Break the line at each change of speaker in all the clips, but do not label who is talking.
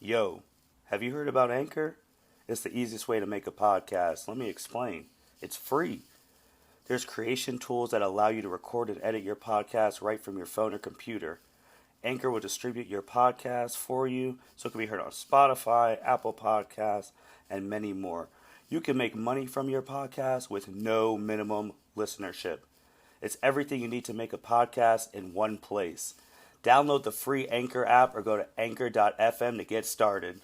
Yo, have you heard about Anchor? It's the easiest way to make a podcast. Let me explain. It's free. There's creation tools that allow you to record and edit your podcast right from your phone or computer. Anchor will distribute your podcast for you so it can be heard on Spotify, Apple Podcasts, and many more. You can make money from your podcast with no minimum listenership. It's everything you need to make a podcast in one place. Download the free Anchor app or go to anchor.fm to get started.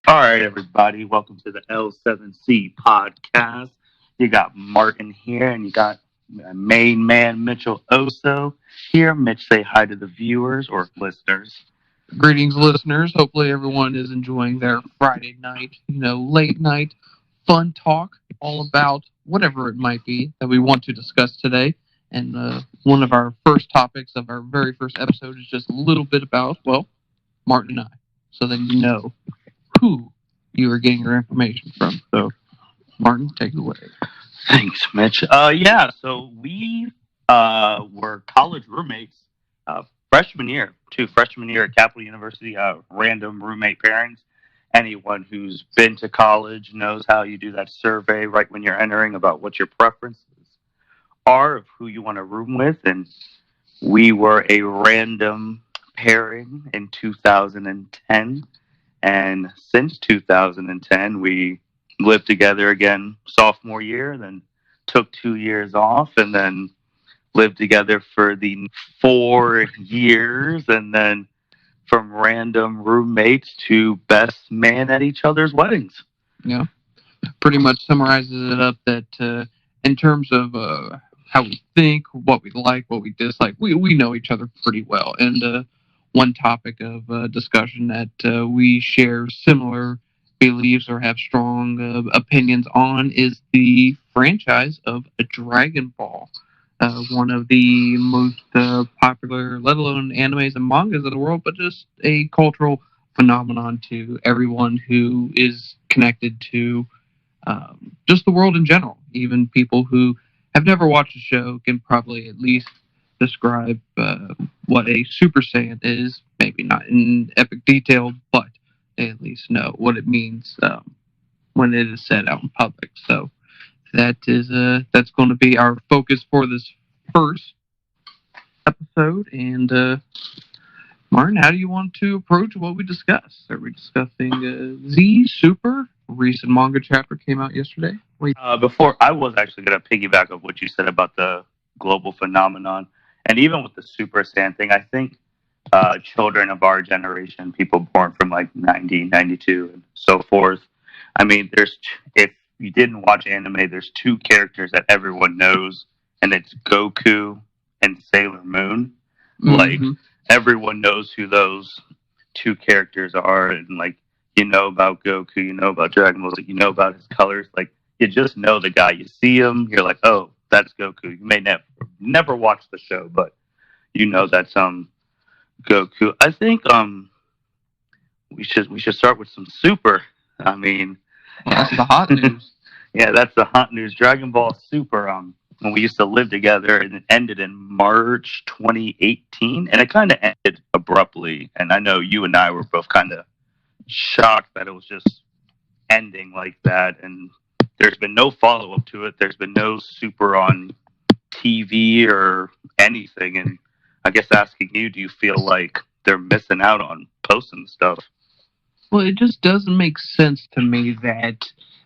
All right, everybody, welcome to the L7C podcast. You got Martin here, and you got main man Mitchell Osso here. Mitch, say hi to the viewers or listeners.
Greetings, listeners. Hopefully everyone is enjoying their Friday night, late night fun talk all about whatever it might be that we want to discuss today. And one of our first topics of our very first episode is just a little bit about, Martin and I, so that you know who you are getting your information from. So, Martin, take it away.
Thanks, Mitch. So we were college roommates freshman year at Capital University, random roommate pairings. Anyone who's been to college knows how you do that survey right when you're entering about what your preferences are of who you want to room with. And we were a random pairing in 2010. And since 2010, we lived together again sophomore year, then took 2 years off, and then lived together for the 4 years, and then from random roommates to best man at each other's weddings.
Yeah, pretty much summarizes it up that in terms of how we think, what we like, what we dislike, we know each other pretty well. And one topic of discussion that we share similar beliefs or have strong opinions on is the franchise of Dragon Ball. One of the most popular, let alone animes and mangas in the world, but just a cultural phenomenon to everyone who is connected to just the world in general. Even people who have never watched the show can probably at least describe what a Super Saiyan is, maybe not in epic detail, but they at least know what it means when it is said out in public. So that's going to be our focus for this first episode. And Martin, how do you want to approach what we discuss? Are we discussing Z Super? Recent manga chapter came out yesterday.
Before, I was actually going to piggyback of what you said about the global phenomenon. And even with the Super Saiyan thing, I think children of our generation, people born from like 90, 92, and so forth. I mean, if you didn't watch anime, there's 2 characters that everyone knows, and it's Goku and Sailor Moon.
Mm-hmm.
Like, everyone knows who those 2 characters are, and like, you know about Goku, you know about Dragon Ball, you know about his colors. Like, you just know the guy. You see him, you're like, oh, that's Goku. You may never watch the show, but you know that's Goku. I think we should start with some Super. I mean,
that's the hot news.
Yeah, that's the hot news. Dragon Ball Super. When we used to live together, and it ended in March 2018, and it kind of ended abruptly. And I know you and I were both kind of shocked that it was just ending like that. And there's been no follow up to it. There's been no Super on TV or anything. And I guess asking you, do you feel like they're missing out on posting stuff?
Well, it just doesn't make sense to me that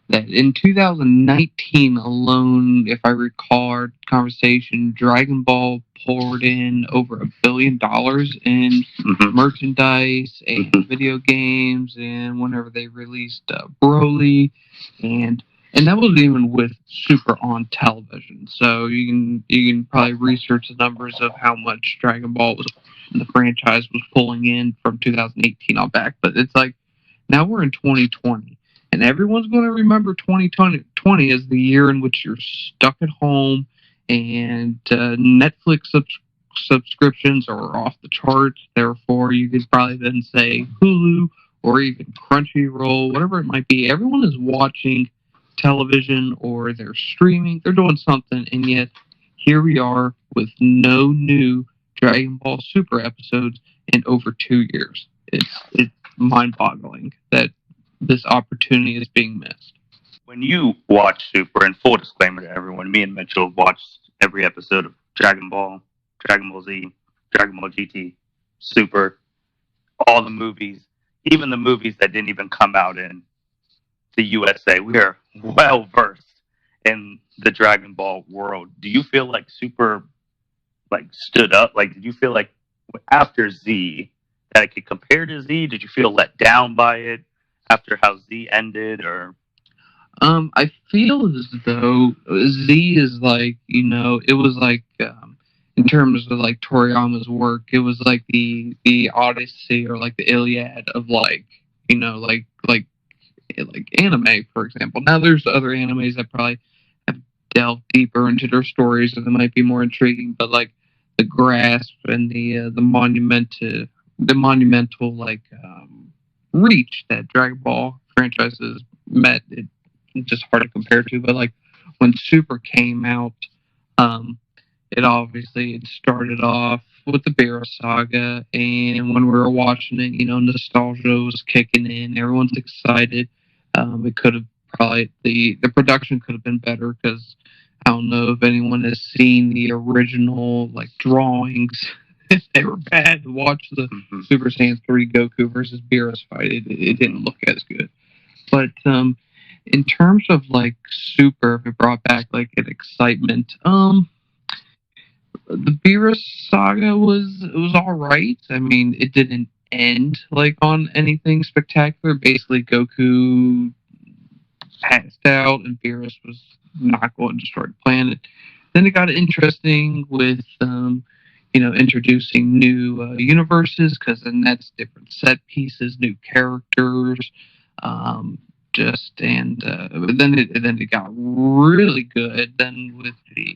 in 2019 alone, if I recall our conversation, Dragon Ball poured in over $1 billion in merchandise and video games, and whenever they released Broly, and that wasn't even with Super on television. So you can probably research the numbers of how much Dragon Ball the franchise was pulling in from 2018 on back. But it's like, now we're in 2020, and everyone's going to remember 2020 2020 is the year in which you're stuck at home and Netflix subscriptions are off the charts. Therefore, you could probably then say Hulu or even Crunchyroll, whatever it might be. Everyone is watching television or they're streaming. They're doing something, and yet here we are with no new Dragon Ball Super episodes in over 2 years. It's mind-boggling that this opportunity is being missed.
When you watch Super, and full disclaimer to everyone, me and Mitchell watched every episode of Dragon Ball, Dragon Ball Z, Dragon Ball GT, Super, all the movies, even the movies that didn't even come out in the USA. We are well versed in the Dragon Ball world. Do you feel like Super stood up? Like, did you feel like after Z that it could compare to Z? Did you feel let down by it after how Z ended, or?
I feel as though Z is like, it was like, in terms of like Toriyama's work, it was like the Odyssey or like the Iliad of like, like anime, for example. Now there's other animes that probably have delved deeper into their stories and that might be more intriguing, but like the grasp and the monumental like reach that Dragon Ball franchises met, it's just hard to compare to. But like when Super came out, it started off with the Beerus saga, and when we were watching it, nostalgia was kicking in. Everyone's excited. It could have probably the production could have been better because I don't know if anyone has seen the original like drawings. They were bad. Watch the Super Saiyan 3 Goku versus Beerus fight. It didn't look as good. But in terms of like Super, if it brought back like an excitement, the Beerus saga was all right. I mean, it didn't end like on anything spectacular. Basically, Goku passed out, and Beerus was not going to destroy the planet. Then it got interesting with introducing new universes, because then that's different set pieces, new characters. But then it got really good. Then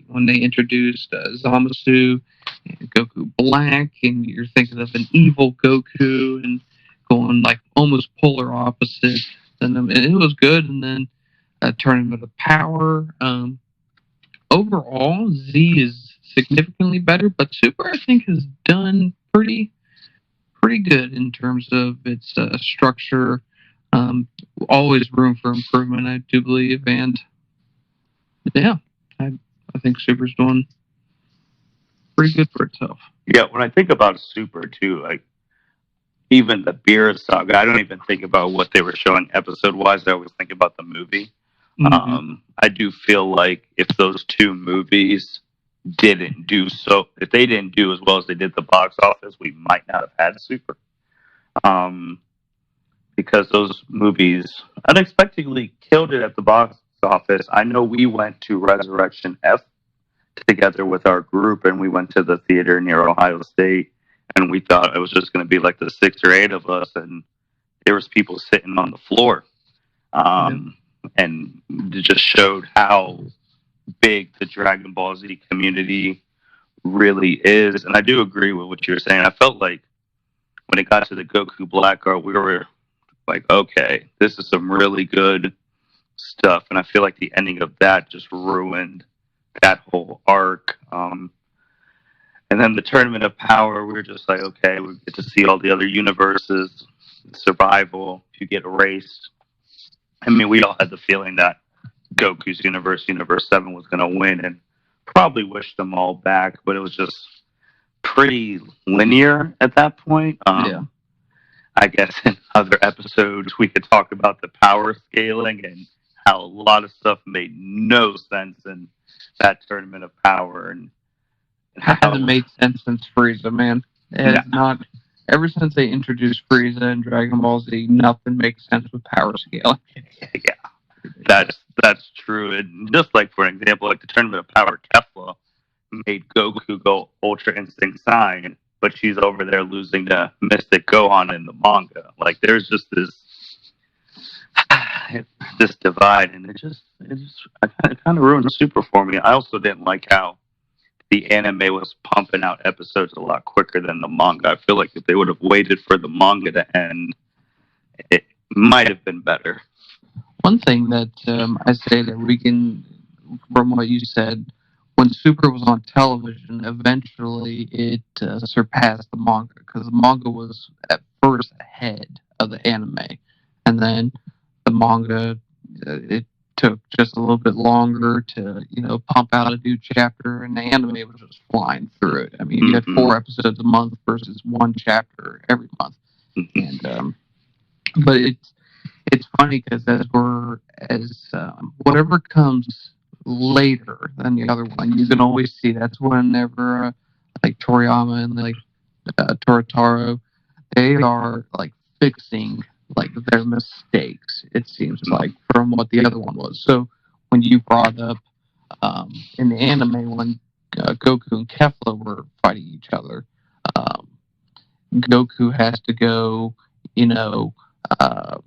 when they introduced Zamasu and Goku Black, and you're thinking of an evil Goku and going like almost polar opposite. And it was good. And then Tournament of Power. Overall, Z is significantly better, but Super I think has done pretty good in terms of its structure. Always room for improvement, I do believe, and yeah, I think Super's doing pretty good for itself.
Yeah, when I think about Super too, like even the Beerus saga, I don't even think about what they were showing episode wise. I always think about the movie.
Mm-hmm.
I do feel like if those two movies if they didn't do as well as they did the box office, we might not have had Super. Because those movies unexpectedly killed it at the box office. I know we went to Resurrection F together with our group, and we went to the theater near Ohio State, and we thought it was just going to be like the 6 or 8 of us, and there was people sitting on the floor. And it just showed how big the Dragon Ball Z community really is. And I do agree with what you're saying. I felt like when it got to the Goku Black Girl, we were like, okay, this is some really good stuff. And I feel like the ending of that just ruined that whole arc. And then the Tournament of Power, we were just like, okay, we get to see all the other universes, survival, if you get erased. I mean, we all had the feeling that Goku's universe, Universe 7, was going to win, and probably wished them all back, but it was just pretty linear at that point. I guess in other episodes we could talk about the power scaling and how a lot of stuff made no sense in that Tournament of Power. And
it hasn't made sense since Frieza, man. It has not. Ever since they introduced Frieza in Dragon Ball Z, nothing makes sense with power scaling.
Yeah, that's true. And just like, for an example, like the Tournament of Power, Kefla made Goku go Ultra Instinct Sign, but she's over there losing to Mystic Gohan in the manga. Like, there's just this this divide, and it kind of ruined Super for me. I also didn't like how the anime was pumping out episodes a lot quicker than the manga. I feel like if they would have waited for the manga to end, it might have been better.
One thing that I say that we can, from what you said, when Super was on television, eventually it surpassed the manga because the manga was at first ahead of the anime, and then the manga it took just a little bit longer to pump out a new chapter, and the anime was just flying through it. I mean, you had 4 episodes a month versus one chapter every month, and but it's funny because as whatever comes later than the other one, you can always see that's whenever like Toriyama and like Toritaro, they are like fixing like their mistakes. It seems like from what the other one was. So when you brought up in the anime when Goku and Kefla were fighting each other, um, Goku has to go, you know. Uh,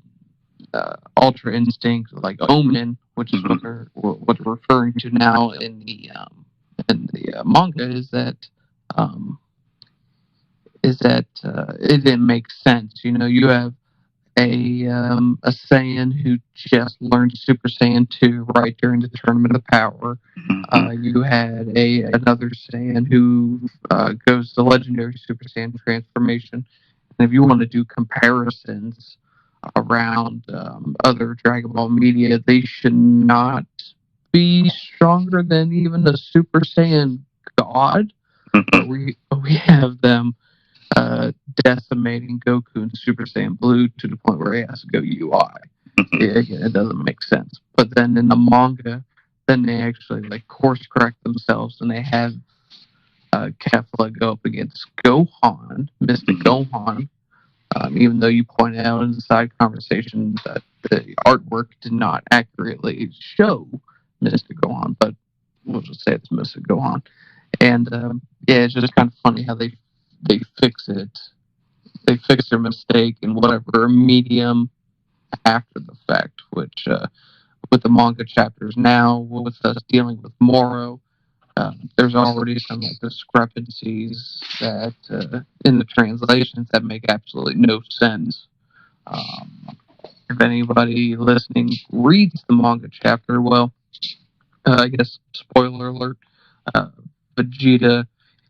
Ultra Instinct, like Omen, which is what they're referring to now in the manga, um, is that it didn't make sense. You have a Saiyan who just learned Super Saiyan 2 right during the Tournament of Power. You had another Saiyan who goes the legendary Super Saiyan transformation. And if you want to do comparisons around other Dragon Ball media, they should not be stronger than even a Super Saiyan God. But we have them decimating Goku and Super Saiyan Blue to the point where he has to go UI. It doesn't make sense. But then in the manga, then they actually like course correct themselves and they have Kefla go up against Gohan, Mystic Gohan. Even though you pointed out in the side conversation that the artwork did not accurately show Mystic Gohan, but we'll just say it's Mystic Gohan. And yeah, it's just kind of funny how they fix it. They fix their mistake in whatever medium after the fact, which with the manga chapters now, with us dealing with Moro, there's already some like discrepancies that in the translations that make absolutely no sense. If anybody listening reads the manga chapter, well, I guess spoiler alert, uh, Vegeta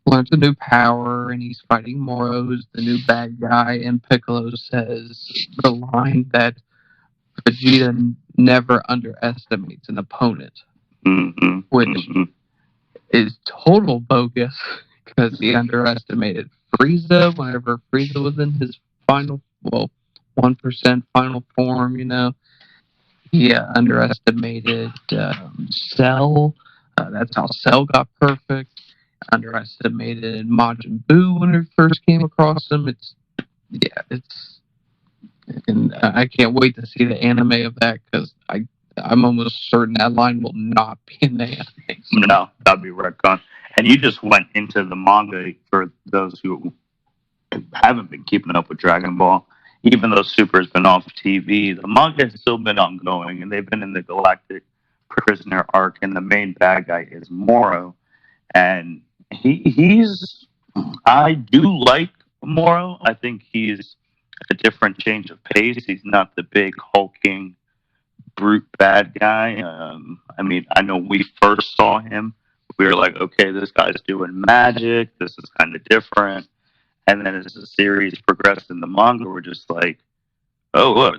learns a new power and he's fighting Moro, who's the new bad guy, and Piccolo says the line that Vegeta never underestimates an opponent, which is total bogus because he underestimated Frieza whenever Frieza was in his final, 1% final form, He underestimated Cell. That's how Cell got perfect. Underestimated Majin Buu when he first came across him. And I can't wait to see the anime of that because I'm almost certain that line will not be in the anime.
No, that'd be retcon. And you just went into the manga for those who haven't been keeping up with Dragon Ball. Even though Super has been off TV, the manga has still been ongoing, and they've been in the Galactic Prisoner arc, and the main bad guy is Moro, and he's I do like Moro. I think he's a different change of pace. He's not the big hulking brute bad guy. I mean, I know we first saw him, we were like, okay, this guy's doing magic. This is kind of different. And then as the series progressed in the manga, we're just like, oh, are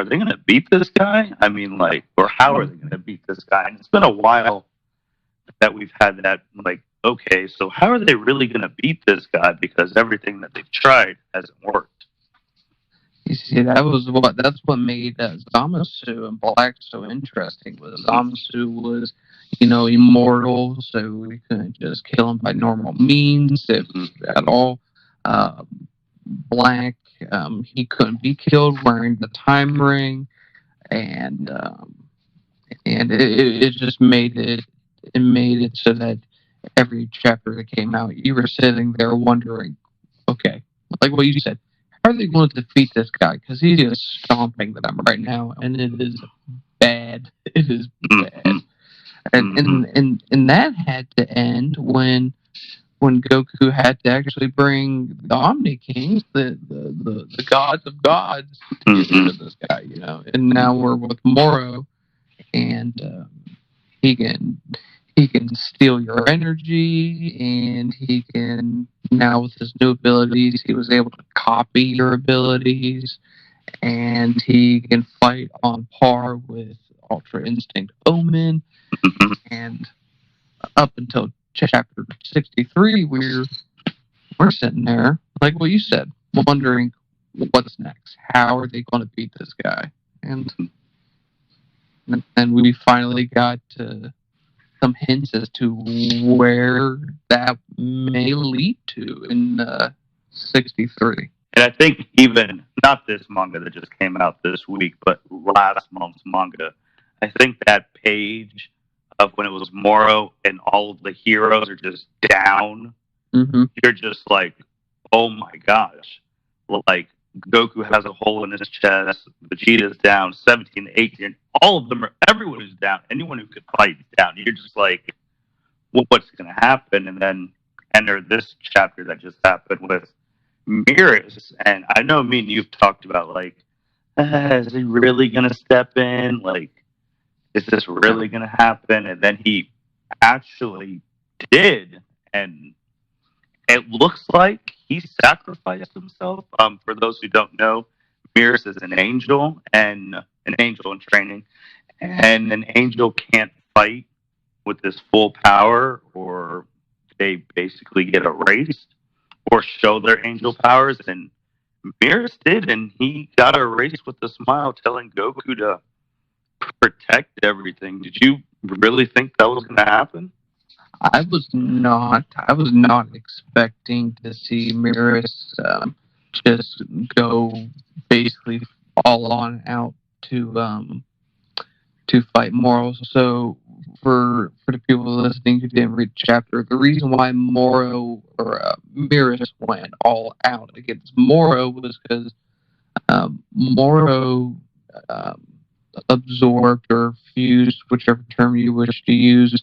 they going to beat this guy? I mean, like, or how are they going to beat this guy? And it's been a while that we've had that, like, okay, so how are they really going to beat this guy? Because everything that they've tried hasn't worked.
You see, that's what made Zamasu and Black so interesting. Was Zamasu was, immortal, so we couldn't just kill him by normal means, if at all. Black, he couldn't be killed wearing the time ring, and it just made it so that every chapter that came out, you were sitting there wondering, okay, like what you said, are they going to defeat this guy? Because he is stomping them right now, and it is bad. It is bad. And that had to end when Goku had to actually bring the Omni Kings, the gods of gods, to get rid of this guy, And now we're with Moro, and he can steal your energy, and he can now with his new abilities, he was able to copy your abilities, and he can fight on par with Ultra Instinct Omen, and up until chapter 63, we're sitting there, like what you said, wondering what's next. How are they going to beat this guy? And then we finally got some hints as to where that may lead to in 63.
And I think even, not this manga that just came out this week, but last month's manga, I think that page of when it was Moro and all of the heroes are just down, you're just like, oh my gosh. Like, Goku has a hole in his chest, Vegeta's down, 17, 18, all of them everyone is down. Anyone who could fight is down. You're just like, what's going to happen? And then enter this chapter that just happened with Mirrors. And I know me and you've talked about, like, is he really going to step in? Like, is this really going to happen? And then he actually did. And it looks like he sacrificed himself. For those who don't know, Mirrors is an angel and an angel in training. And an angel can't fight with his full power, or they basically get erased or show their angel powers. And Mirrors did, and he got erased with a smile, telling Goku to protect everything. Did you really think that was going to happen?
I was not expecting to see Mirrors just go basically all on out to fight Moro. So for the people listening who didn't read the chapter, the reason why Moro or Mirrors went all out against Moro was because Moro absorbed or fused, whichever term you wish to use,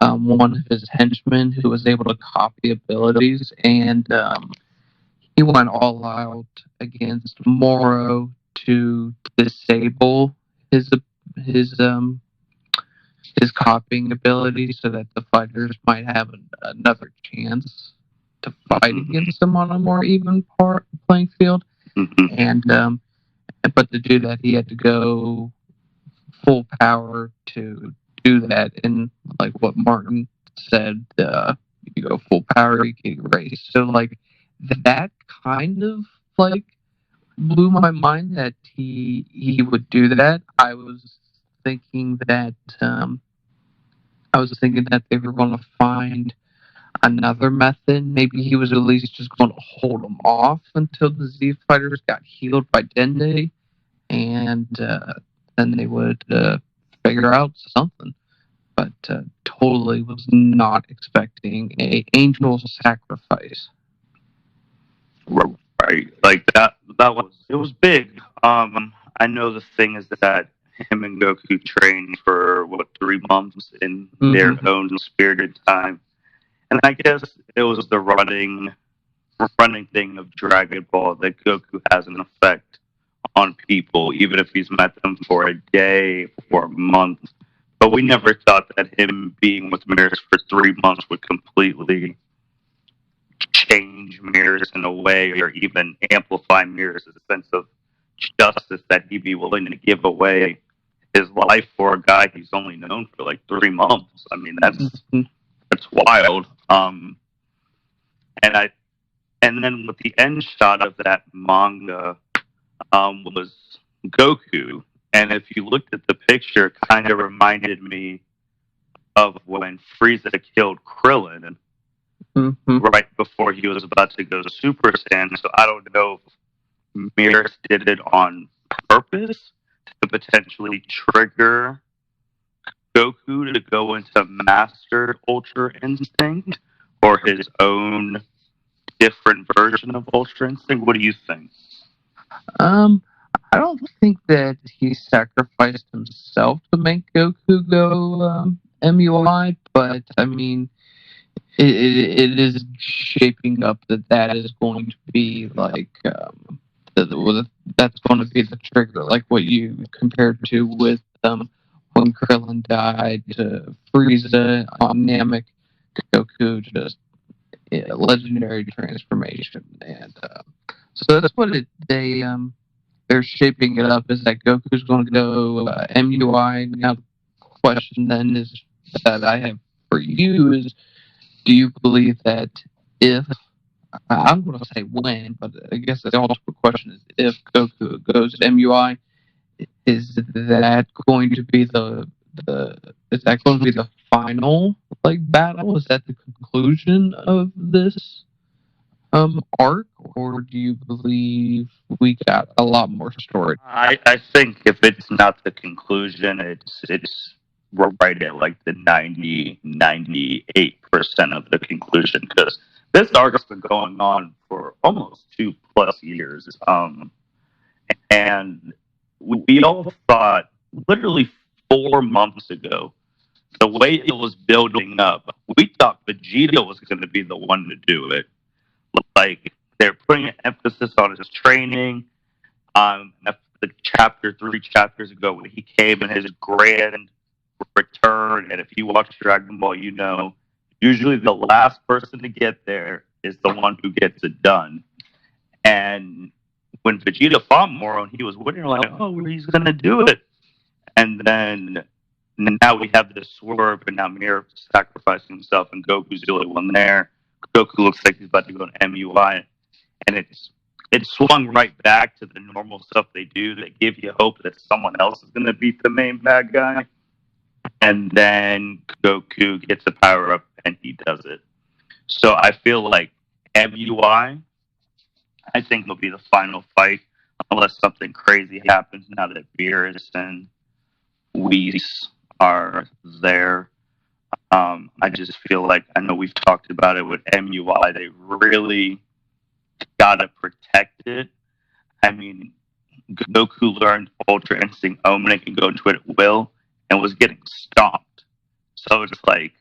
one of his henchmen who was able to copy abilities, and he went all out against Moro to disable his copying ability so that the fighters might have another chance to fight against him on a more even playing field. And but to do that, he had to go full power to do that. And like what Martin said, you go full power, you get erased. So like that kind of like blew my mind that he would do that. I was thinking that they were going to find another method. Maybe he was at least just going to hold them off until the Z fighters got healed by Dende, and then they would figure out something. But totally was not expecting a angel sacrifice.
Right, like that was big. I know the thing is that him and Goku trained for 3 months in their own spirited time, and I guess it was the running thing of Dragon Ball that Goku has an effect on people, even if he's met them for a day, for a month. But we never thought that him being with Mirrors for 3 months would completely change Mirrors in a way, or even amplify Mirrors' sense of justice, that he'd be willing to give away his life for a guy he's only known for like 3 months. I mean, that's wild. And then with the end shot of that manga was Goku, and if you looked at the picture, it kind of reminded me of when Frieza killed Krillin right before he was about to go to Super Saiyan. So I don't know if Mirrors did it on purpose to potentially trigger Goku to go into Master Ultra Instinct, or his own different version of Ultra Instinct. What do you think?
I don't think that he sacrificed himself to make Goku go MUI, but I mean, it is shaping up that is going to be like that's going to be the trigger, like what you compared to with when Krillin died to Frieza on Namek, Goku just legendary transformation, and so that's what they're shaping it up is that Goku's going to go MUI. Now, the question then is that I have for you is, do you believe that if I'm going to say when, but I guess the ultimate question is if Goku goes MUI, is that going to be the is that going to be the final like battle? Is that the conclusion of this arc, or do you believe we got a lot more story?
I think if it's not the conclusion, it's right at like the 98% of the conclusion because this arc's been going on for almost 2+ years. And we all thought literally 4 months ago, the way it was building up, we thought Vegeta was going to be the one to do it. Like they're putting an emphasis on his training. The chapter 3 chapters ago when he came in his grand return, and if you watch Dragon Ball, you know usually the last person to get there is the one who gets it done. And when Vegeta fought Moro, and he was winning, like, oh, he's gonna do it. And then now we have this swerve, and now Mir sacrificing himself, and Goku's the only one there. Goku looks like he's about to go to MUI, and it swung right back to the normal stuff they do that give you hope that someone else is going to beat the main bad guy. And then Goku gets the power up and he does it. So I feel like MUI, I think will be the final fight unless something crazy happens now that Beerus and Whis are there. I just feel like I know we've talked about it with MUI. They really gotta protect it. I mean, Goku learned Ultra Instinct Omen and can go into it at will and was getting stomped. So it's like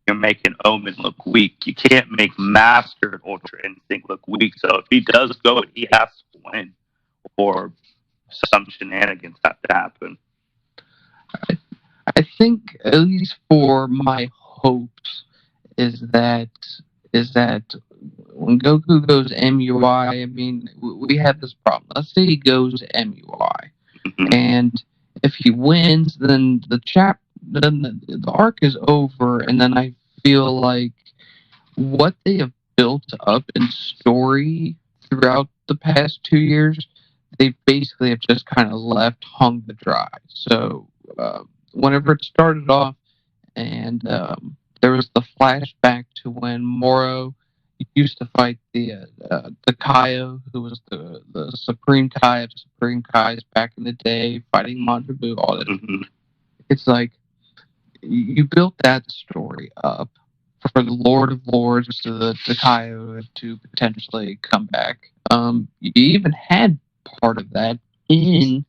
you're making Omen look weak. You can't make Master Ultra Instinct look weak. So if he does go, he has to win, or some shenanigans have to happen.
I think at least for my hopes is that when Goku goes MUI, I mean we have this problem. Let's say he goes MUI,
Mhm.
and if he wins, then the arc is over, and then I feel like what they have built up in story throughout the past 2 years, they basically have just kind of left hung to dry. So whenever it started off, and there was the flashback to when Moro used to fight the Kaio, who was the Supreme Kai of Supreme Kais back in the day, fighting Majin Buu, all that.
Mhm.
It's like you built that story up for the Lord of Lords to the Kaio to potentially come back. You even had part of that in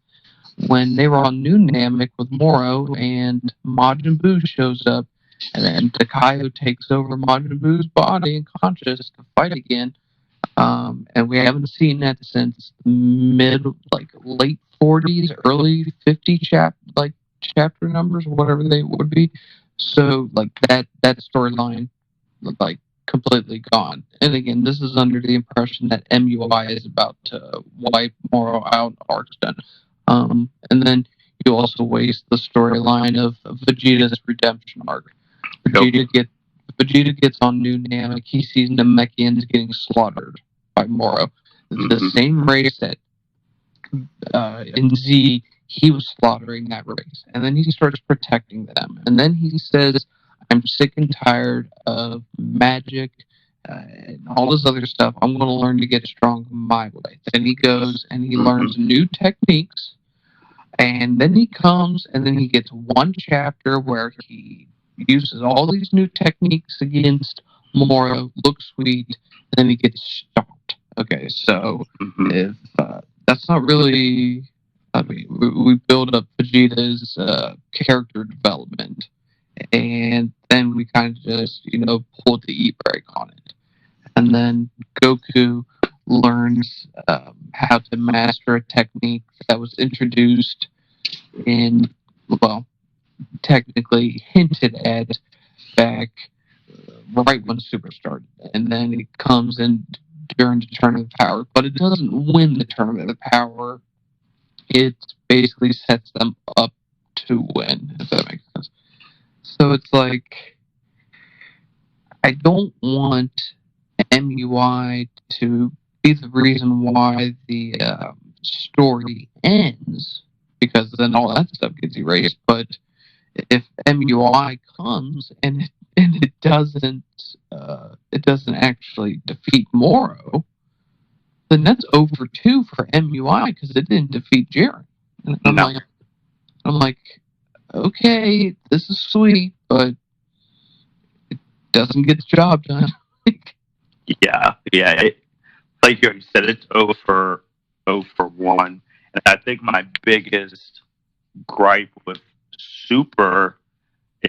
when they were on New Namek with Moro, and Majin Buu shows up, and then Takayo takes over Majin Buu's body and conscious to fight again. And we haven't seen that since late 40s, early 50 chapter numbers, whatever they would be. So like that storyline, like completely gone. And again, this is under the impression that MUI is about to wipe Moro out, arc's done. And then you also waste the storyline of Vegeta's redemption arc. Vegeta gets on New Namek. He sees Namekians getting slaughtered by Moro, the same race that in Z he was slaughtering that race, and then he starts protecting them. And then he says, "I'm sick and tired of magic." And all this other stuff. I'm going to learn to get strong my way. Then he goes and he learns new techniques, and then he comes and then he gets one chapter where he uses all these new techniques against Moro, looks sweet, and then he gets stomped. Okay, so if that's not really. I mean, we build up Vegeta's character development, and then we kind of just pulled the e-brake on it, and then Goku learns how to master a technique that was introduced in, well, technically hinted at back right when Super started, and then it comes in during the Tournament of Power, but it doesn't win the Tournament of Power. It basically sets them up to win, if that makes sense. So it's like, I don't want MUI to be the reason why the story ends, because then all that stuff gets erased. But if MUI comes and it doesn't actually defeat Moro, then that's over 2 for MUI because it didn't defeat Jiren. And I'm like, okay, this is sweet, but it doesn't get the job done.
Yeah. Like you said, it's 0 for 1. And I think my biggest gripe with Super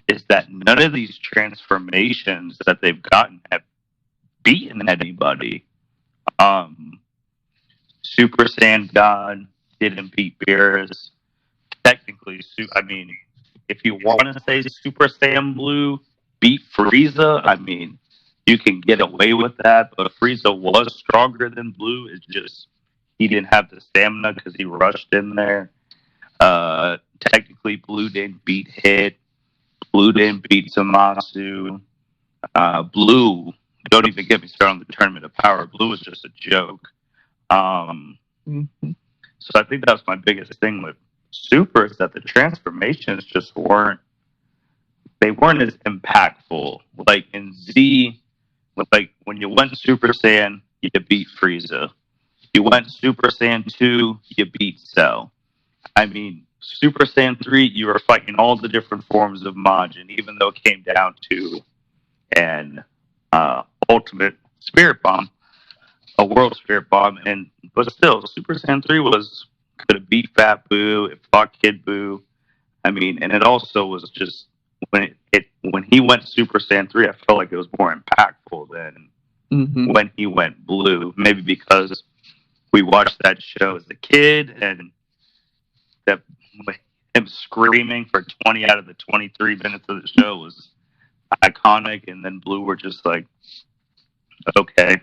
is that none of these transformations that they've gotten have beaten anybody. Super Saiyan God didn't beat Beerus. Technically, I mean, if you want to say Super Saiyan Blue beat Frieza, I mean, you can get away with that. But Frieza was stronger than Blue. It's just he didn't have the stamina because he rushed in there. Technically, Blue didn't beat Hit. Blue didn't beat Zamasu. Blue, don't even get me started on the Tournament of Power. Blue was just a joke. So I think that's my biggest thing with Super is that the transformations just weren't as impactful. Like in Z, like when you went Super Saiyan, you beat Frieza. You went Super Saiyan 2, you beat Cell. I mean, Super Saiyan 3, you were fighting all the different forms of Majin, even though it came down to an ultimate Spirit Bomb, a World Spirit Bomb, but still, Super Saiyan 3 could have beat Fat Boo, it fought Kid Boo. I mean, and it also was just when he went Super Saiyan 3, I felt like it was more impactful than when he went Blue. Maybe because we watched that show as a kid, and that him screaming for 20 out of the 23 minutes of the show was iconic. And then Blue were just like, okay,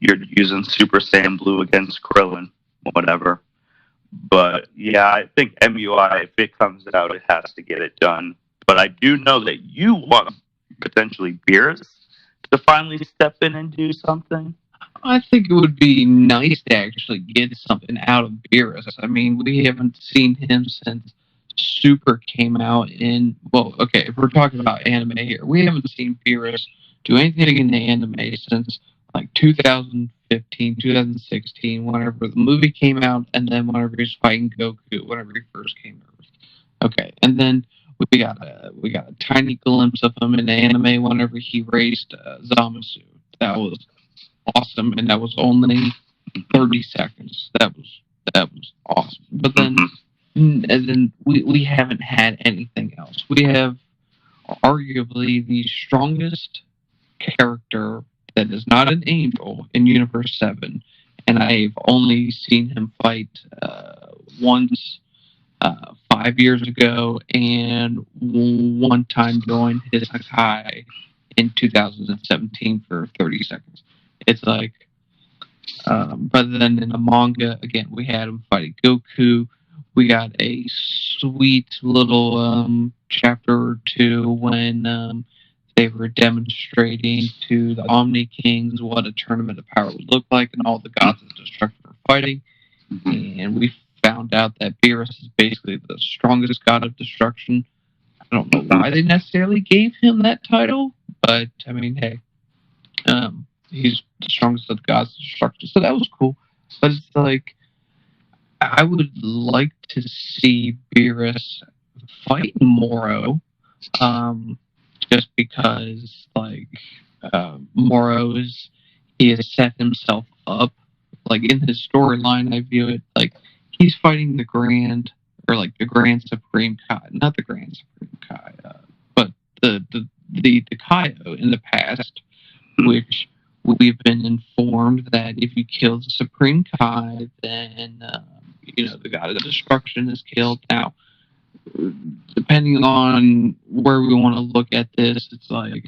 you're using Super Saiyan Blue against Krillin, whatever. But yeah, I think MUI, if it comes out, it has to get it done. But I do know that you want potentially Beerus to finally step in and do something.
I think it would be nice to actually get something out of Beerus. I mean, we haven't seen him since Super came out in, well, okay, if we're talking about anime here, we haven't seen Beerus do anything in the anime since like 2015, 2016, whenever the movie came out, and then whenever he was fighting Goku, whenever he first came out. Okay, and then we got a tiny glimpse of him in the anime whenever he raced Zamasu. That was awesome, and that was only 30 seconds. That was awesome. But then, and then we haven't had anything else. We have arguably the strongest character that is not an angel in Universe 7, and I've only seen him fight once 5 years ago and one time during his Hakai in 2017 for 30 seconds. It's like, but then in the manga, again, we had him fighting Goku. We got a sweet little chapter or two when they were demonstrating to the Omni Kings what a Tournament of Power would look like, and all the gods of destruction were fighting. And we found out that Beerus is basically the strongest god of destruction. I don't know why they necessarily gave him that title, but I mean, hey, he's the strongest of the gods of destruction, so that was cool. But it's like, I would like to see Beerus fight Moro, just because, like, Moro he has set himself up like in his storyline, I view it like he's fighting the Grand, or like the Grand Supreme Kai, not the Grand Supreme Kai, but the Kaio in the past, which we've been informed that if you kill the Supreme Kai, then the God of Destruction is killed. Now, depending on where we want to look at this, it's like,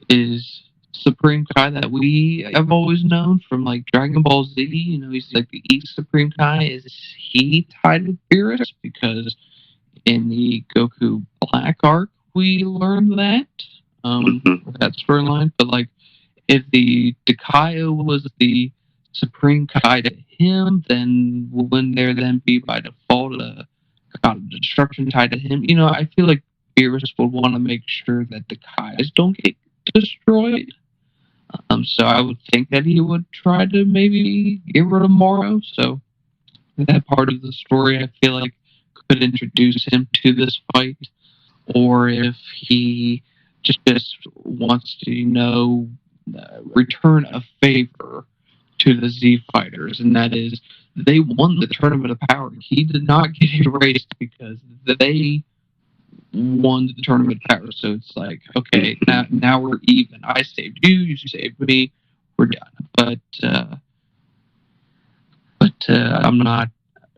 is Supreme Kai that we have always known from like Dragon Ball Z, he's like the East Supreme Kai, is he tied with Beerus? Because in the Goku Black arc, we learned that that storyline. But like, if the Kaio was the Supreme Kai to him, then wouldn't there then be by default a God of Destruction tied to him? I feel like Beerus would want to make sure that the Kais don't get destroyed. So I would think that he would try to maybe get rid of Moro. So that part of the story, I feel like, could introduce him to this fight. Or if he just wants to, return a favor to the Z Fighters, and that is they won the Tournament of Power. He did not get erased because they won the Tournament of Power. So it's like, okay, now we're even. I saved you, you saved me, we're done. But I'm not.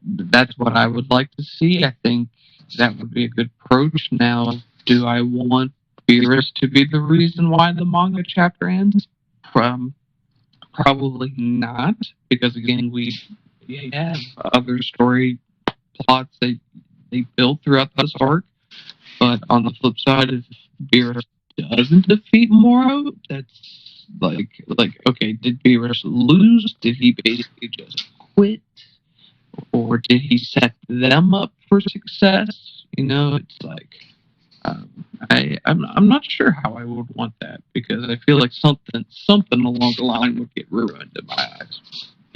That's what I would like to see. I think that would be a good approach. Now, do I want Beerus to be the reason why the manga chapter ends? Probably not, because again, we have other story plots that they built throughout this arc. But on the flip side, if Beerus doesn't defeat Moro, that's like okay, did Beerus lose? Did he basically just quit? Or did he set them up for success? It's like I'm not sure how I would want that, because I feel like something along the line would get ruined in my eyes.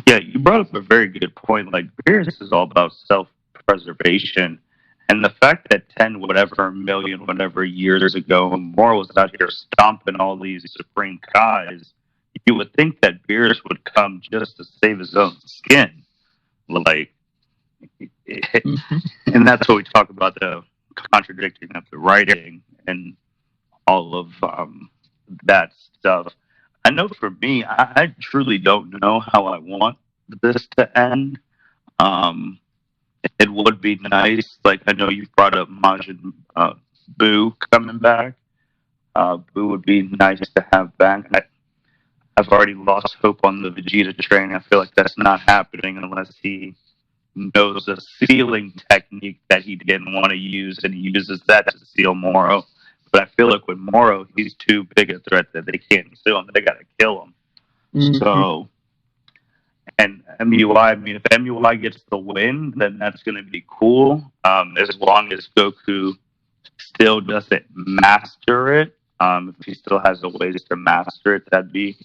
Yeah, you brought up a very good point. Like, Beerus is all about self-preservation, and the fact that 10 whatever million whatever years ago, Moro was out here stomping all these Supreme Kais, you would think that Beerus would come just to save his own skin. Like, and that's what we talk about, the contradicting of the writing and all of that stuff. I know for me, I truly don't know how I want this to end. Um, it would be nice. Like, I know you've brought up Majin Buu coming back. Buu would be nice to have back. I've already lost hope on the Vegeta train. I feel like that's not happening unless he knows a sealing technique that he didn't want to use, and he uses that to seal Moro. But I feel like with Moro, he's too big a threat that they can't seal him. They got to kill him. Mm-hmm. So, and MUI, I mean, if MUI gets the win, then that's going to be cool. As long as Goku still doesn't master it, if he still has the ways to master it, that'd be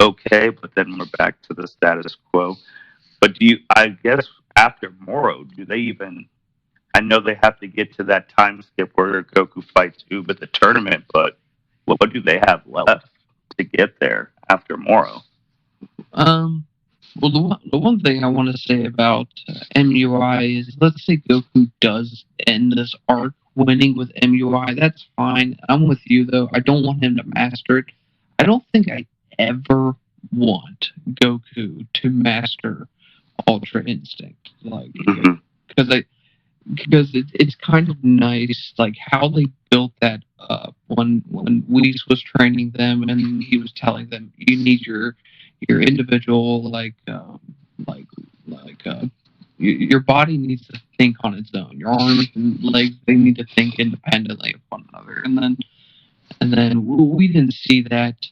okay. But then we're back to the status quo. But I guess after Moro, do they even? I know they have to get to that time skip where Goku fights Uba at the tournament, but what do they have left to get there after Moro?
Well, the one thing I want to say about MUI is, let's say Goku does end this arc winning with MUI. That's fine. I'm with you, though. I don't want him to master it. I don't think I ever want Goku to master Ultra Instinct, like, because it's kind of nice, like how they built that up when Whis was training them, and he was telling them, you need your individual your body needs to think on its own. Your arms and legs, they need to think independently of one another. And then we didn't see that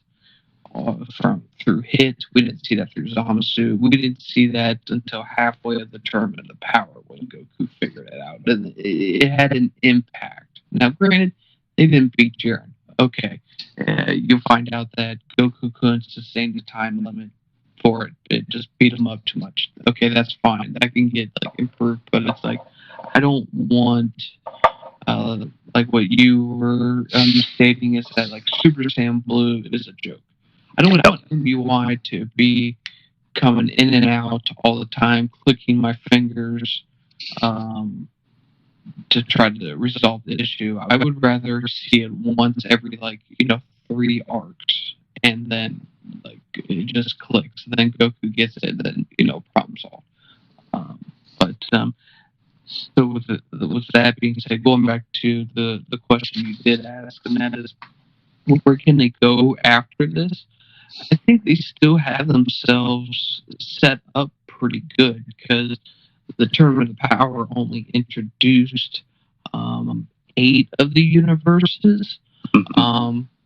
through Hit. We didn't see that through Zamasu. We didn't see that until halfway of the Tournament of Power when Goku figured it out. And it had an impact. Now, granted, they didn't beat Jiren. Okay. You find out that Goku couldn't sustain the time limit for it. It just beat him up too much. Okay, that's fine. That can get improved, but it's like, I don't want like what you were stating is that Super Saiyan Blue is a joke. I don't want MUI to be coming in and out all the time, clicking my fingers um, to try to resolve the issue. I would rather see it once every 3 arcs, and then it just clicks. Then Goku gets it. Then problem solved. Um, but so with that being said, going back to the question you did ask, and that is, where can they go after this? I think they still have themselves set up pretty good, because the Tournament of Power only introduced 8 of the universes.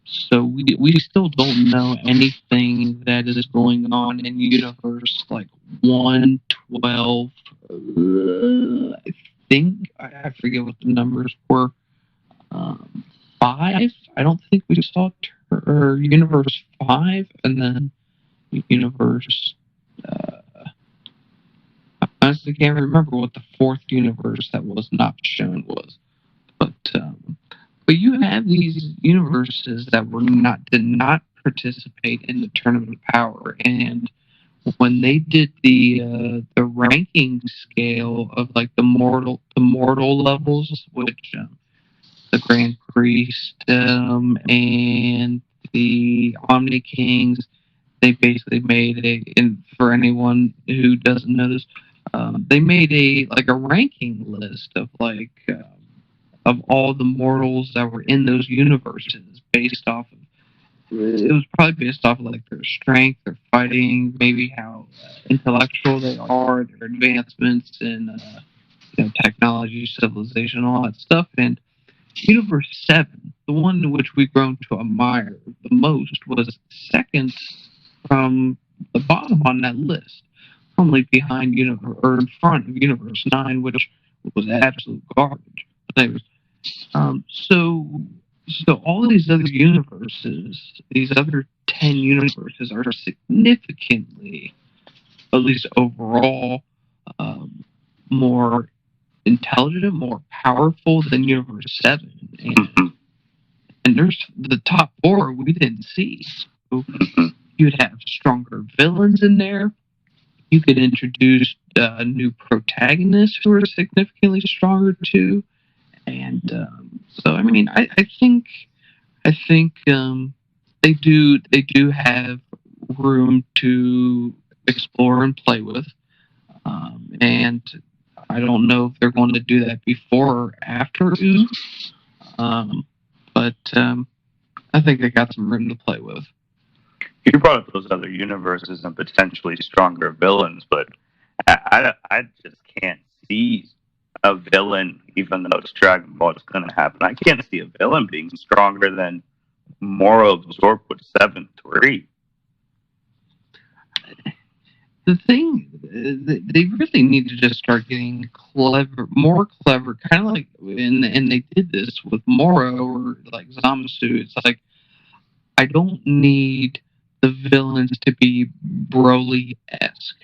So we still don't know anything that is going on in universe 112. I think I forget what the numbers were. 5. I don't think we saw universe 5, and then universe. I honestly can't remember what the 4th universe that was not shown was, but you have these universes that did not participate in the Tournament of Power, and when they did the ranking scale of the mortal levels, which the Grand Priest and the Omni Kings, they basically made and for anyone who doesn't know this, they made a ranking list of all the mortals that were in those universes based off of. It was probably based off of their strength, their fighting, maybe how intellectual they are, their advancements in technology, civilization, all that stuff. And Universe 7, the one which we've grown to admire the most, was second from the bottom on that list, only behind or in front of Universe 9, which was absolute garbage. Anyways, so all these other universes, these other 10 universes, are significantly, at least overall, more intelligent, more powerful than Universe 7. And there's the top 4 we didn't see. So you'd have stronger villains in there. You could introduce new protagonists who are significantly stronger too. And so, I mean, I think they do have room to explore and play with. And I don't know if they're going to do that before or after Ooze. But I think they got some room to play with.
You brought up those other universes and potentially stronger villains, but I just can't see a villain, even though it's Dragon Ball, it's going to happen. I can't see a villain being stronger than Moro absorbed with 7-3.
The thing, they really need to just start getting more clever, kind of and they did this with Moro or Zamasu. It's I don't need the villains to be Broly-esque.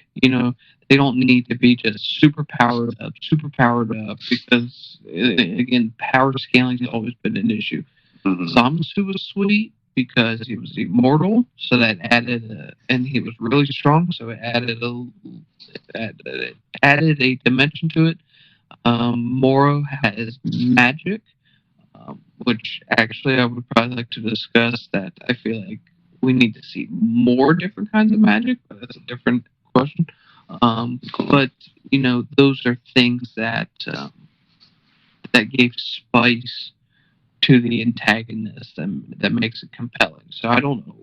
They don't need to be just super powered up, because, again, power scaling has always been an issue. Zamasu was sweet because he was immortal, so that added, and he was really strong, so it added a dimension to it. Moro has magic, which actually I would probably like to discuss. That I feel like we need to see more different kinds of magic, but that's a different question. But those are things that gave spice to the antagonist and that makes it compelling. So I don't know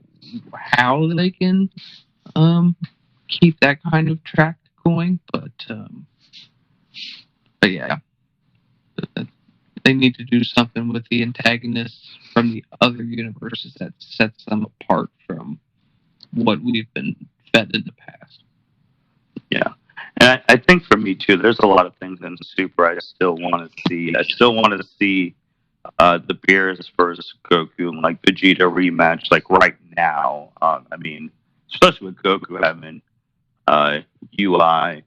how they can keep that kind of track going, but yeah, they need to do something with the antagonists from the other universes that sets them apart from what we've been fed in the past.
Yeah. And I think for me too, there's a lot of things in Super I still want to see. I still want to see the Beerus versus Goku and Vegeta rematch right now. I mean, especially with Goku having UI.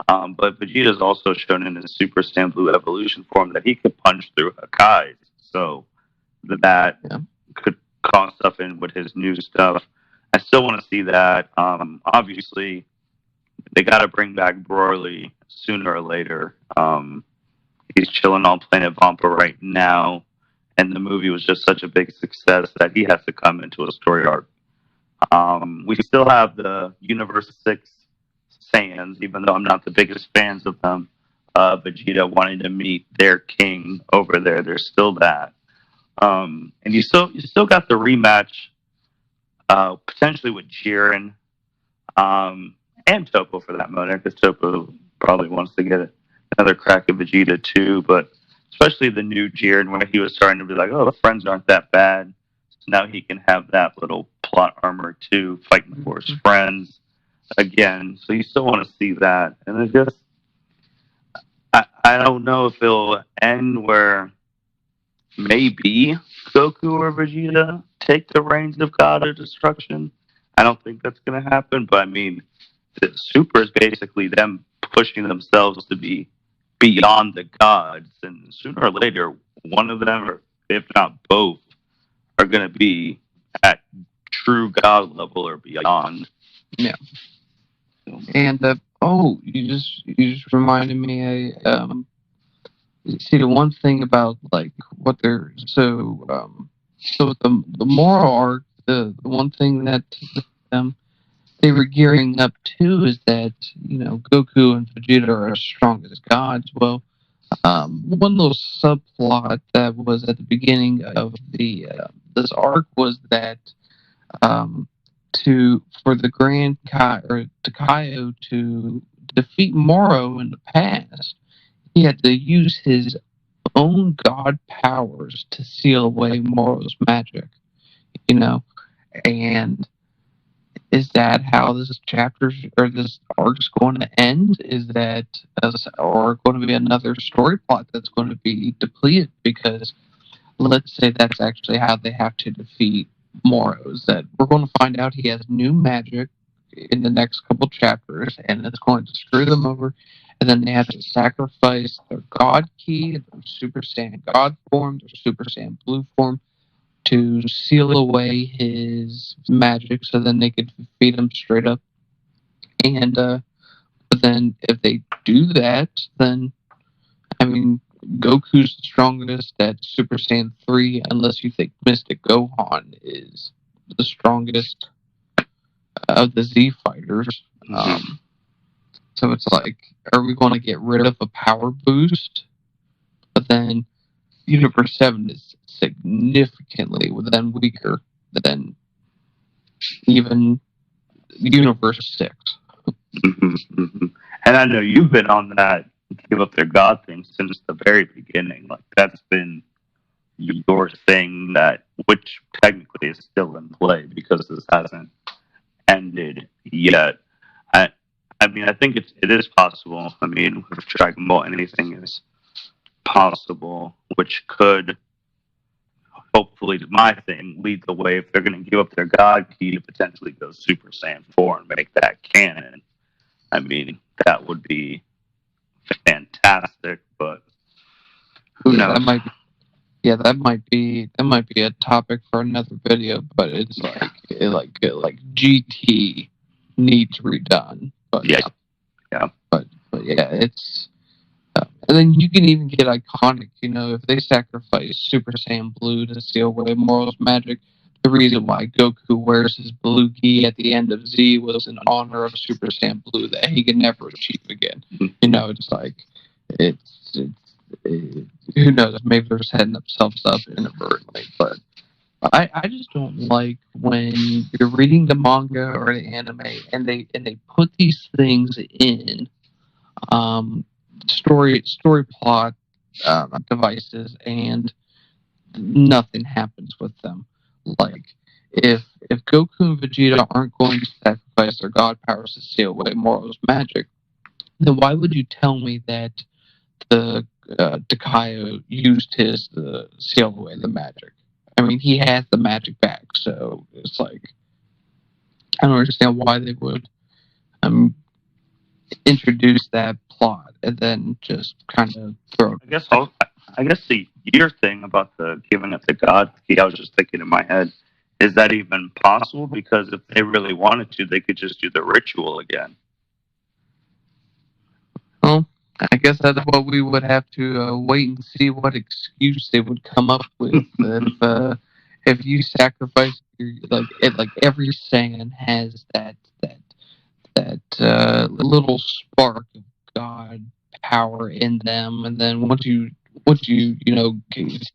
But Vegeta's also shown in his Super Saiyan Blue evolution form that he could punch through Hakai's. So that could cause stuff in with his new stuff. I still want to see that. Obviously, they got to bring back Broly sooner or later. He's chilling on planet Vampa right now, and the movie was just such a big success that he has to come into a story arc. We still have the Universe 6 Saiyans, even though I'm not the biggest fans of them. Vegeta wanting to meet their king over there. There's still that. And you still got the rematch, potentially with Jiren, and Topo for that matter, because Topo probably wants to get another crack at Vegeta too. But especially the new Jiren, where he was starting to be like, "Oh, the friends aren't that bad." So now he can have that little plot armor too, fighting for his friends again. So you still want to see that, and it just I don't know if it'll end where maybe Goku or Vegeta take the reins of God of Destruction. I don't think that's going to happen, but I mean, the Super is basically them pushing themselves to be beyond the gods, and sooner or later, one of them, or if not both, are going to be at true God level or beyond.
Yeah. And you just reminded me. See, the one thing about like what they're so with the moral arc, the one thing that they were gearing up to is that Goku and Vegeta are as strong as gods. Well, one little subplot that was at the beginning of the this arc was that to for the Grand Kai or Takayo to defeat Moro in the past, he had to use his own god powers to seal away Moro's magic. You know, and is that how this chapter or this arc is going to end? Is that or going to be another story plot that's going to be depleted? Because let's say that's actually how they have to defeat Moro. Is that we're going to find out he has new magic in the next couple chapters, and it's going to screw them over. And then they have to sacrifice their God Key, their Super Saiyan God form, their Super Saiyan Blue form, to seal away his magic, so then they could defeat him straight up. And but then if they do that, then I mean Goku's the strongest at Super Saiyan 3, unless you think Mystic Gohan is the strongest of the Z fighters. So it's like, are we going to get rid of a power boost? But then Universe 7 is significantly then weaker than even Universe 6.
And I know you've been on that give up their god thing since the very beginning. Like that's been your thing, that which technically is still in play because this hasn't ended yet. I I mean I think it is possible. I mean with Dragon Ball anything is possible, which could hopefully to my thing lead the way if they're gonna give up their god key to potentially go Super Saiyan 4 and make that canon. I mean, that would be fantastic, but who knows?
That might be a topic for another video, but it's like GT needs redone. But
Yeah.
But yeah, it's and then you can even get iconic. If they sacrifice Super Saiyan Blue to seal away Moro's magic, the reason why Goku wears his blue gi at the end of Z was in honor of Super Saiyan Blue that he could never achieve again. It's like who knows? Maybe they're setting themselves up inadvertently, but I just don't like when you're reading the manga or the anime and they put these things in story plot devices and nothing happens with them. Like if Goku and Vegeta aren't going to sacrifice their god powers to seal away Moro's magic, then why would you tell me that the Takayo used his to seal away the magic? I mean, he has the magic back, so it's like I don't understand why they would introduce that plot and then just kind of throw it.
I guess your thing about the giving up the god key, I was just thinking in my head, is that even possible? Because if they really wanted to, they could just do the ritual again.
Well, I guess that's what we would have to wait and see what excuse they would come up with if you sacrifice like every Saiyan has that little spark of God power in them, and then once you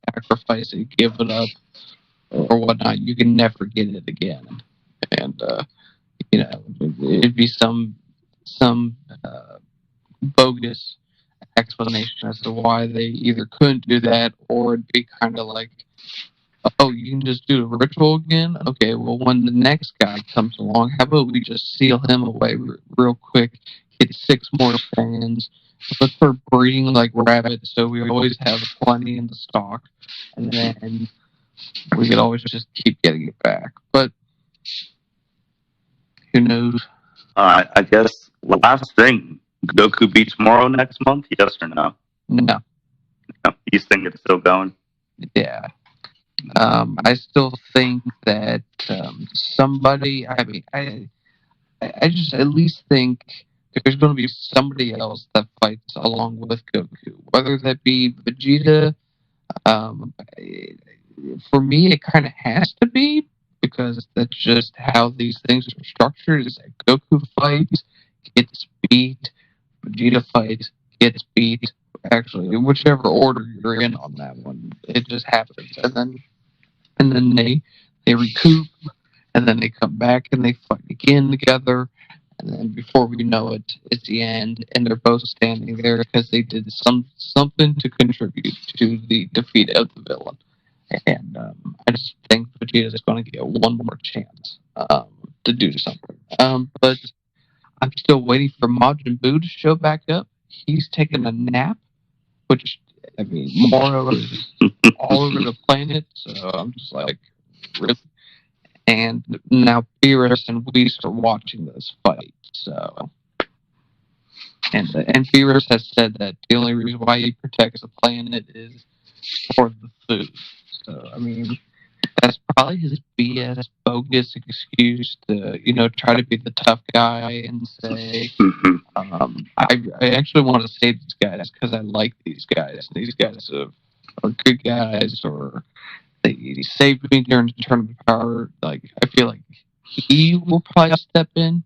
sacrifice it, give it up or whatnot, you can never get it again, and it'd be some bogus explanation as to why they either couldn't do that or it'd be kind of like, oh, you can just do a ritual again? Okay, well, when the next guy comes along, how about we just seal him away real quick, get 6 more fans, let's start breeding like rabbits so we always have plenty in the stock, and then we could always just keep getting it back. But who knows?
I guess last thing, Goku beats Moro next month. Yes or no?
No.
You think it's still going?
Yeah. I still think that somebody. I mean, I just at least think there's going to be somebody else that fights along with Goku, whether that be Vegeta. Um, for me, it kind of has to be because that's just how these things are structured. Is that Goku fights, gets beat, Vegeta fights, gets beat. Actually, whichever order you're in on that one, it just happens, and then they recoup, and then they come back and they fight again together, and then before we know it, it's the end, and they're both standing there because they did something to contribute to the defeat of the villain. And I just think Vegeta is going to get one more chance to do something. But I'm still waiting for Majin Buu to show back up. He's taking a nap, which, I mean, Moro is all over the planet, so I'm just like, really? And now Beerus and Whis are watching this fight, so. And Beerus has said that the only reason why he protects the planet is for the food. So, I mean, that's probably his BS bogus excuse to, try to be the tough guy and say, I actually want to save these guys because I like these guys. These guys are good guys, or they saved me during the tournament power. Like, I feel like he will probably step in.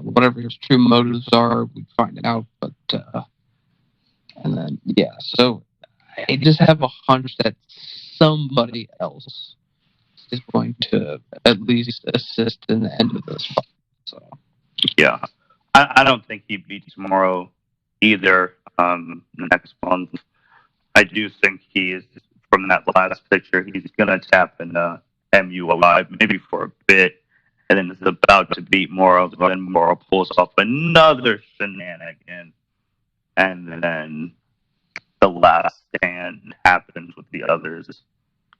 Whatever his true motives are, we find out. But and then so I just have a hunch that somebody else is going to at least assist in the end of this fight. So
yeah, I don't think he beats Moro either next month. I do think he is, from that last picture, he's going to tap into MU5 maybe for a bit, and then is about to beat Moro, but then Moro pulls off another shenanigan, and then the last stand happens with the others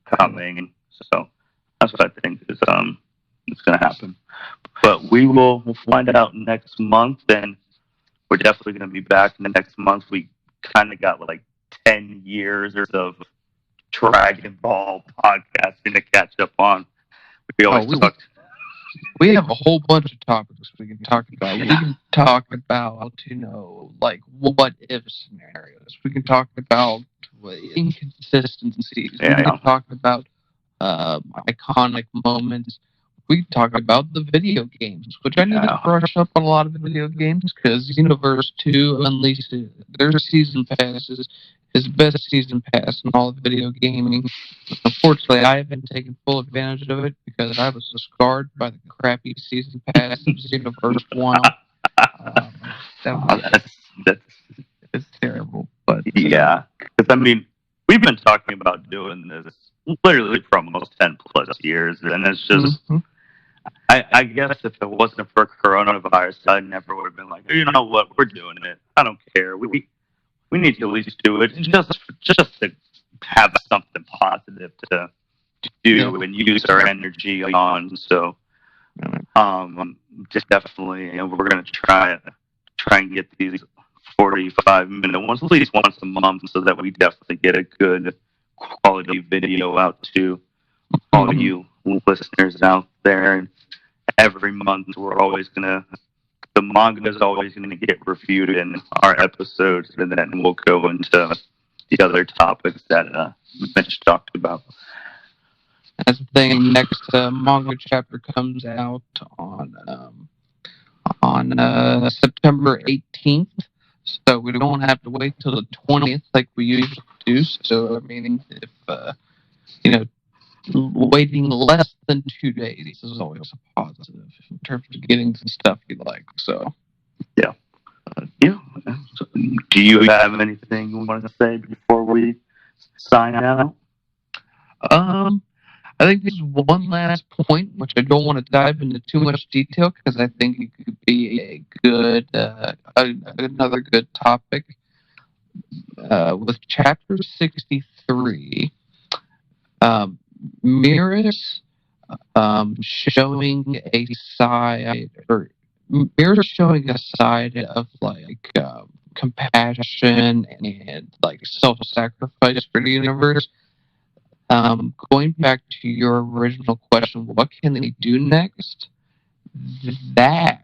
coming. So that's what I think is it's going to happen. But we'll find out next month, and we're definitely going to be back next month. We kind of got like 10 years of Dragon Ball podcasting to catch up on. We always talk.
We have a whole bunch of topics we can talk about. We can talk about, like what if scenarios. We can talk about inconsistencies. We can talk about iconic moments. We can talk about the video games, which I need to brush up on a lot of video games because Xenoverse 2 unleashed their season passes, his best season pass in all of video gaming. Unfortunately, I haven't taken full advantage of it because I was so scarred by the crappy season pass of Xenoverse 1. That's terrible. But
yeah, because I mean, we've been talking about doing this literally for almost 10 plus years, and it's just. I guess if it wasn't for coronavirus, I never would have been like, you know what, we're doing it. I don't care. We need to at least do it just to have something positive to do and use our energy on. So, just definitely, we're gonna try and get these 45-minute ones at least once a month, so that we definitely get a good quality video out to all of you listeners out there. And every month, the manga is always gonna get reviewed in our episodes, and then we'll go into the other topics that Mitch talked about.
That's the thing. Next manga chapter comes out on September 18th, so we don't have to wait till the 20th like we usually do. So, I mean, if waiting less than 2 days is always a positive in terms of getting some stuff you like. So,
yeah. So, do you have anything you want to say before we sign out?
I think there's one last point, which I don't want to dive into too much detail because I think it could be a good, another good topic. With chapter 63, Mirrors showing a side, or Mirrors showing a side of like compassion and like self-sacrifice for the universe. Going back to your original question, what can they do next? That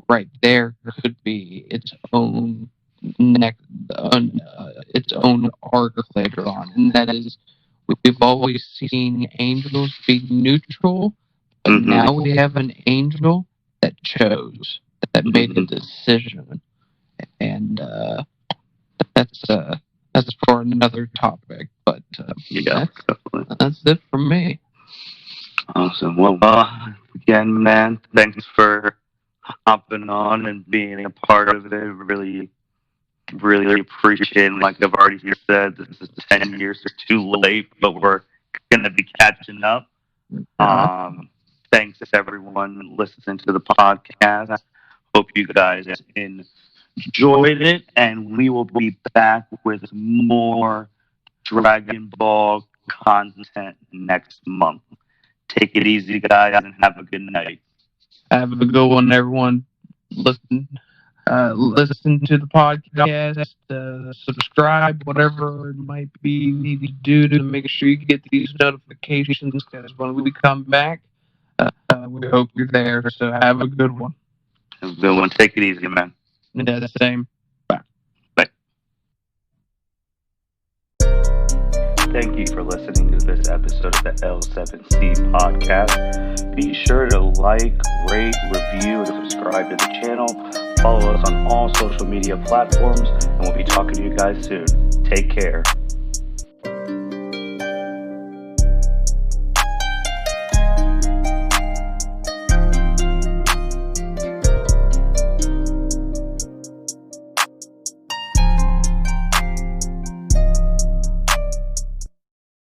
right there could be its own its own arc later on, and that is we've always seen angels be neutral, but now we have an angel that chose, that made a decision, and that's for another topic. But that's it for me.
Awesome. Well, again, man, thanks for hopping on and being a part of it. Really, really appreciate it. Like I've already said, this is 10 years too late, but we're going to be catching up. Thanks to everyone listening to the podcast. Hope you guys enjoyed it, and we will be back with more Dragon Ball content next month. Take it easy, guys, and have a good night.
Have a good one, everyone. Listen to the podcast, subscribe, whatever it might be needed to do to make sure you get these notifications, because when we come back, we hope you're there. So have a good one.
Have a good one. Take it easy, man.
Yeah, the same. Bye.
Bye. Thank you for listening to this episode of the L7C podcast. Be sure to like, rate, review, and subscribe to the channel. Follow us on all social media platforms, and we'll be talking to you guys soon. Take care.